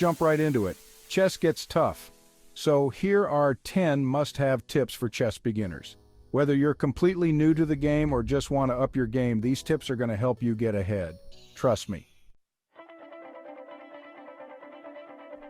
jump right into it. Chess gets tough. So here are 10 must-have tips for chess beginners. Whether you're completely new to the game or just want to up your game, these tips are going to help you get ahead. Trust me.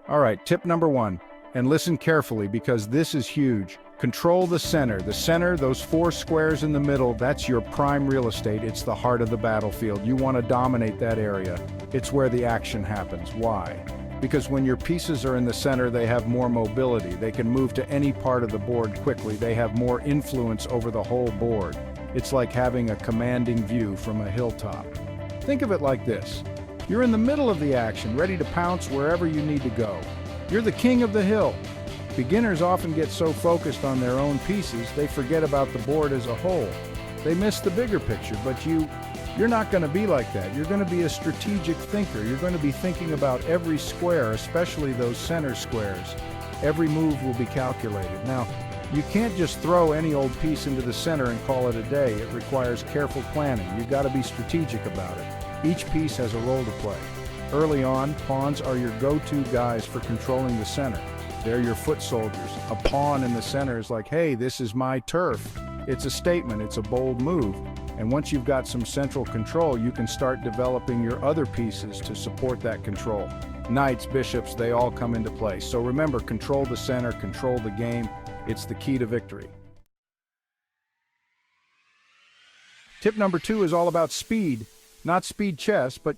All right, tip number 1, and listen carefully because this is huge. Control the center. The center, those 4 squares in the middle, that's your prime real estate. It's the heart of the battlefield. You want to dominate that area. It's where the action happens. Why? Because when your pieces are in the center, they have more mobility. They can move to any part of the board quickly. They have more influence over the whole board. It's like having a commanding view from a hilltop. Think of it like this. You're in the middle of the action, ready to pounce wherever you need to go. You're the king of the hill. Beginners often get so focused on their own pieces, they forget about the board as a whole. They miss the bigger picture, but you're not going to be like that. You're going to be a strategic thinker. You're going to be thinking about every square, especially those center squares. Every move will be calculated. Now, you can't just throw any old piece into the center and call it a day. It requires careful planning. You've got to be strategic about it. Each piece has a role to play. Early on, pawns are your go-to guys for controlling the center. They're your foot soldiers. A pawn in the center is like, hey, this is my turf. It's a statement, it's a bold move. And once you've got some central control, you can start developing your other pieces to support that control. Knights, bishops, they all come into play. So remember, control the center, control the game. It's the key to victory. Tip number 2 is all about speed. Not speed chess, but,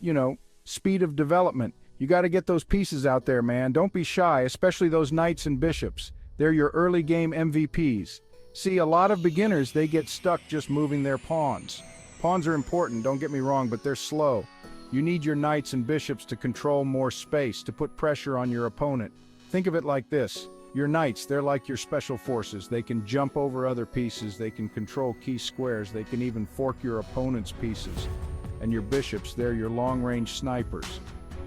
speed of development. You got to get those pieces out there, man. Don't be shy, especially those knights and bishops. They're your early game MVPs. See, a lot of beginners, they get stuck just moving their pawns. Pawns are important, don't get me wrong, but they're slow. You need your knights and bishops to control more space, to put pressure on your opponent. Think of it like this. Your knights, they're like your special forces. They can jump over other pieces, they can control key squares, they can even fork your opponent's pieces. And your bishops, they're your long-range snipers.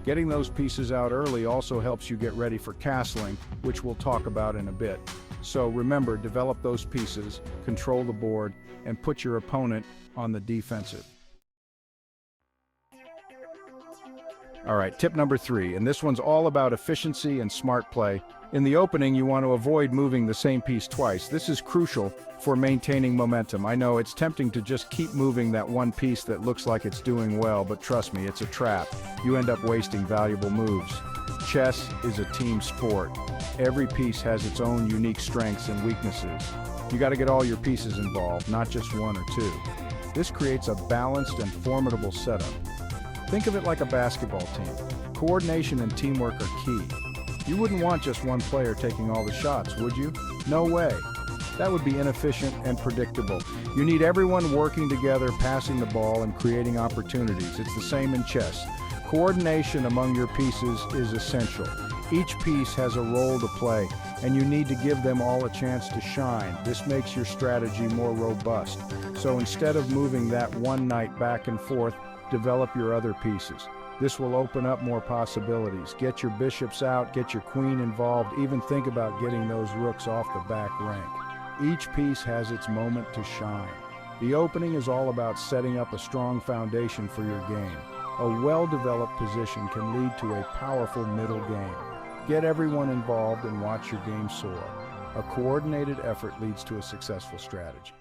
Getting those pieces out early also helps you get ready for castling, which we'll talk about in a bit. So remember, develop those pieces, control the board, and put your opponent on the defensive. All right, tip number 3, and this one's all about efficiency and smart play. In the opening, you want to avoid moving the same piece twice. This is crucial for maintaining momentum. I know it's tempting to just keep moving that one piece that looks like it's doing well, but trust me, it's a trap. You end up wasting valuable moves. Chess is a team sport. Every piece has its own unique strengths and weaknesses. You got to get all your pieces involved, not just 1 or 2. This creates a balanced and formidable setup. Think of it like a basketball team. Coordination and teamwork are key. You wouldn't want just one player taking all the shots, would you? No way. That would be inefficient and predictable. You need everyone working together, passing the ball, and creating opportunities. It's the same in chess. Coordination among your pieces is essential. Each piece has a role to play, and you need to give them all a chance to shine. This makes your strategy more robust. So instead of moving that one knight back and forth, develop your other pieces. This will open up more possibilities. Get your bishops out, get your queen involved, even think about getting those rooks off the back rank. Each piece has its moment to shine. The opening is all about setting up a strong foundation for your game. A well-developed position can lead to a powerful middle game. Get everyone involved and watch your game soar. A coordinated effort leads to a successful strategy.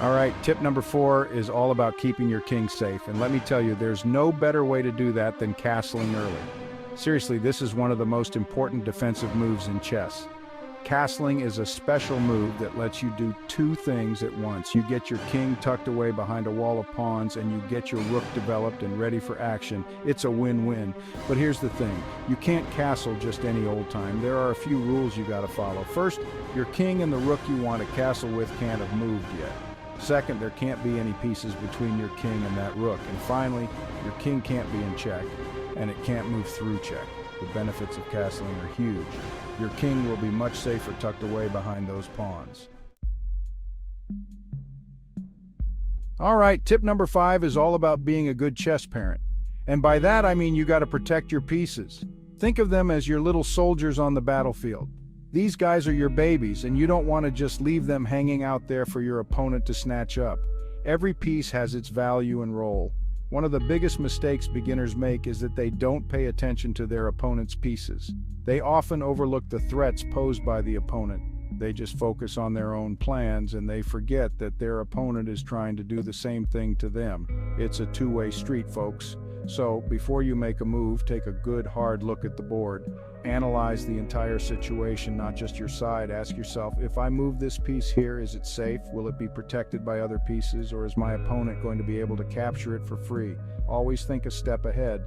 All right, tip number 4 is all about keeping your king safe. And let me tell you, there's no better way to do that than castling early. Seriously, this is one of the most important defensive moves in chess. Castling is a special move that lets you do 2 things at once. You get your king tucked away behind a wall of pawns, and you get your rook developed and ready for action. It's a win-win. But here's the thing. You can't castle just any old time. There are a few rules you gotta follow. First, your king and the rook you want to castle with can't have moved yet. Second, there can't be any pieces between your king and that rook. And finally, your king can't be in check, and it can't move through check. The benefits of castling are huge. Your king will be much safer tucked away behind those pawns. All right, tip number 5 is all about being a good chess parent. And by that I mean you got to protect your pieces. Think of them as your little soldiers on the battlefield. These guys are your babies, and you don't want to just leave them hanging out there for your opponent to snatch up. Every piece has its value and role. One of the biggest mistakes beginners make is that they don't pay attention to their opponent's pieces. They often overlook the threats posed by the opponent. They just focus on their own plans and they forget that their opponent is trying to do the same thing to them. It's a two-way street, folks. So, before you make a move, take a good hard look at the board. Analyze the entire situation, not just your side. Ask yourself, if I move this piece here, is it safe? Will it be protected by other pieces, or is my opponent going to be able to capture it for free? Always think a step ahead.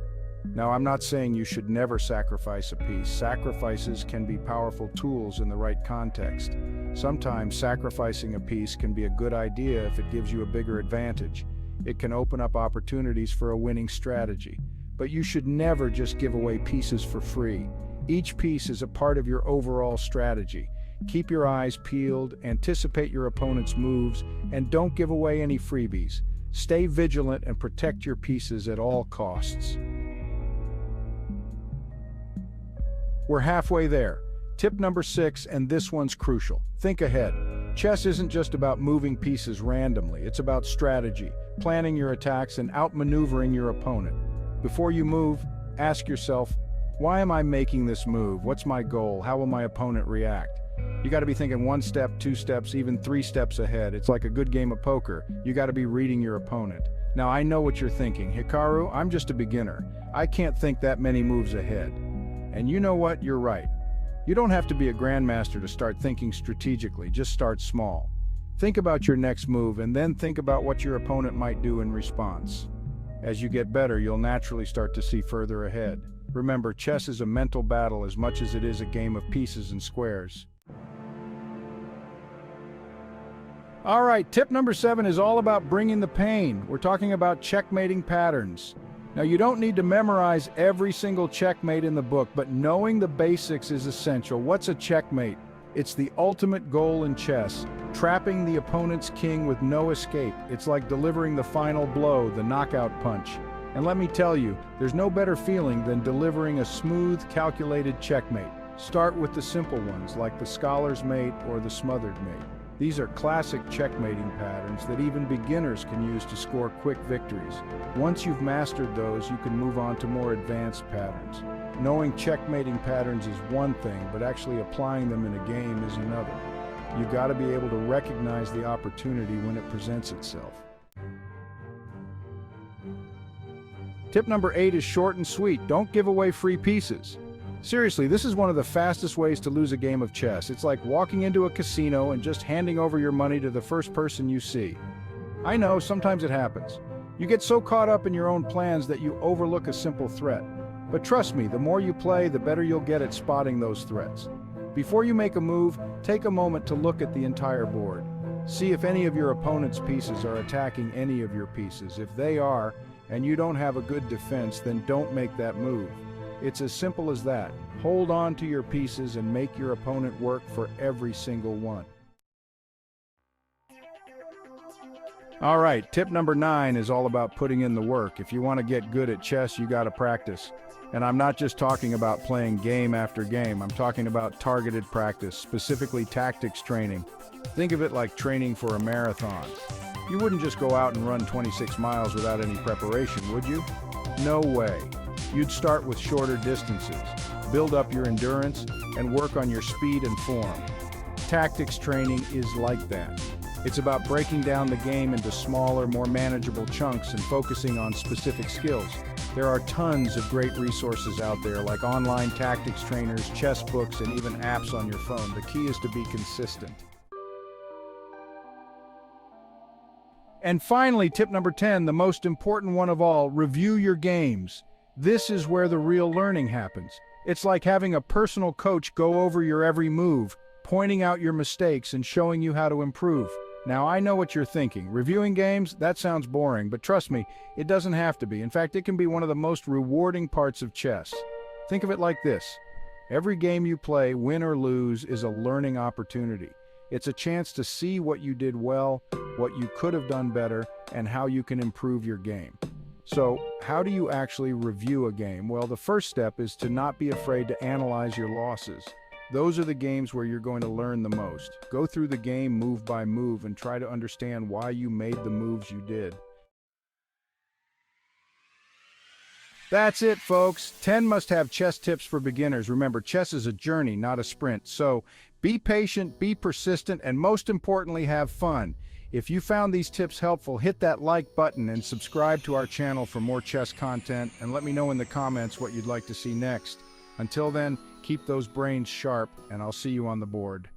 Now, I'm not saying you should never sacrifice a piece. Sacrifices can be powerful tools in the right context. Sometimes sacrificing a piece can be a good idea if it gives you a bigger advantage. It can open up opportunities for a winning strategy. But you should never just give away pieces for free. Each piece is a part of your overall strategy. Keep your eyes peeled, anticipate your opponent's moves, and don't give away any freebies. Stay vigilant and protect your pieces at all costs. We're halfway there. Tip number 6, and this one's crucial. Think ahead. Chess isn't just about moving pieces randomly. It's about strategy, planning your attacks, and outmaneuvering your opponent. Before you move, ask yourself, why am I making this move? What's my goal? How will my opponent react? You got to be thinking 1 step, 2 steps, even 3 steps ahead. It's like a good game of poker. You got to be reading your opponent. Now, I know what you're thinking. Hikaru, I'm just a beginner. I can't think that many moves ahead. And you know what? You're right. You don't have to be a grandmaster to start thinking strategically. Just start small. Think about your next move and then think about what your opponent might do in response. As you get better, you'll naturally start to see further ahead. Remember, chess is a mental battle as much as it is a game of pieces and squares. All right, tip number 7 is all about bringing the pain. We're talking about checkmating patterns. Now, you don't need to memorize every single checkmate in the book, but knowing the basics is essential. What's a checkmate? It's the ultimate goal in chess, trapping the opponent's king with no escape. It's like delivering the final blow, the knockout punch. And let me tell you, there's no better feeling than delivering a smooth, calculated checkmate. Start with the simple ones, like the scholar's mate or the smothered mate. These are classic checkmating patterns that even beginners can use to score quick victories. Once you've mastered those, you can move on to more advanced patterns. Knowing checkmating patterns is one thing, but actually applying them in a game is another. You've got to be able to recognize the opportunity when it presents itself. Tip number 8 is short and sweet. Don't give away free pieces. Seriously, this is one of the fastest ways to lose a game of chess. It's like walking into a casino and just handing over your money to the first person you see. I know, sometimes it happens. You get so caught up in your own plans that you overlook a simple threat. But trust me, the more you play, the better you'll get at spotting those threats. Before you make a move, take a moment to look at the entire board. See if any of your opponent's pieces are attacking any of your pieces. If they are, and you don't have a good defense, then don't make that move. It's as simple as that. Hold on to your pieces and make your opponent work for every single one. All right, tip number 9 is all about putting in the work. If you want to get good at chess, you got to practice. And I'm not just talking about playing game after game. I'm talking about targeted practice, specifically tactics training. Think of it like training for a marathon. You wouldn't just go out and run 26 miles without any preparation, would you? No way. You'd start with shorter distances, build up your endurance, and work on your speed and form. Tactics training is like that. It's about breaking down the game into smaller, more manageable chunks and focusing on specific skills. There are tons of great resources out there, like online tactics trainers, chess books, and even apps on your phone. The key is to be consistent. And finally, tip number 10, the most important one of all, review your games. This is where the real learning happens. It's like having a personal coach go over your every move, pointing out your mistakes and showing you how to improve. Now, I know what you're thinking. Reviewing games, that sounds boring, but trust me, it doesn't have to be. In fact, it can be one of the most rewarding parts of chess. Think of it like this. Every game you play, win or lose, is a learning opportunity. It's a chance to see what you did well, what you could have done better, and how you can improve your game. So, how do you actually review a game? Well, the first step is to not be afraid to analyze your losses. Those are the games where you're going to learn the most. Go through the game move by move and try to understand why you made the moves you did. That's it, folks. 10 must-have chess tips for beginners. Remember, chess is a journey, not a sprint. So be patient, be persistent, and most importantly, have fun. If you found these tips helpful, hit that like button and subscribe to our channel for more chess content, and let me know in the comments what you'd like to see next. Until then, keep those brains sharp, and I'll see you on the board.